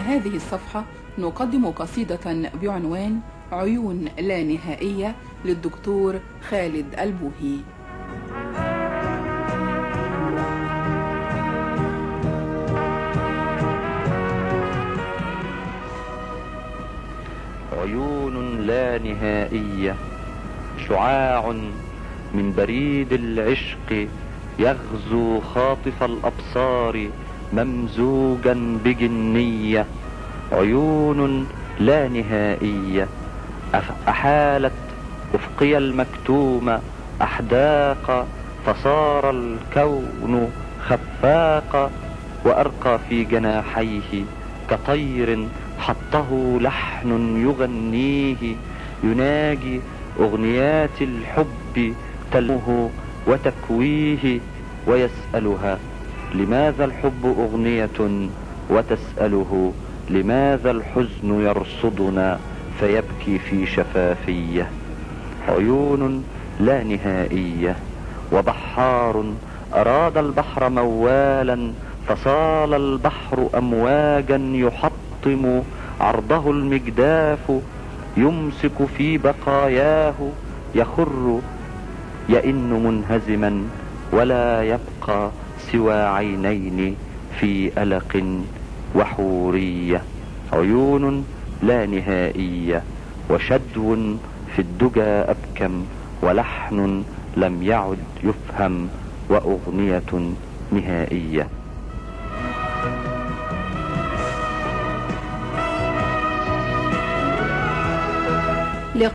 هذه الصفحة نقدم قصيدة بعنوان عيون لا نهائية للدكتور خالد البوهي. عيون لا نهائية، شعاع من بريد العشق يغزو خاطف الأبصار ممزوجا بجنية. عيون لا نهائية أحالت أفقي المكتوم أحداق، فصار الكون خفاق، وأرقى في جناحيه كطير حطه لحن يغنيه، يناجي أغنيات الحب تلمه وتكويه، ويسألها لماذا الحب أغنية، وتسأله لماذا الحزن يرصدنا فيبكي في شفافية. عيون لا نهائية، وبحار أراد البحر موالا، فصال البحر أمواجا يحطم عرضه المجداف، يمسك في بقاياه يخر يئن منهزما، ولا يبقى سوى عينين في ألق وحورية. عيون لا نهائية، وشدو في الدجى أبكم، ولحن لم يعد يفهم، وأغنية نهائية.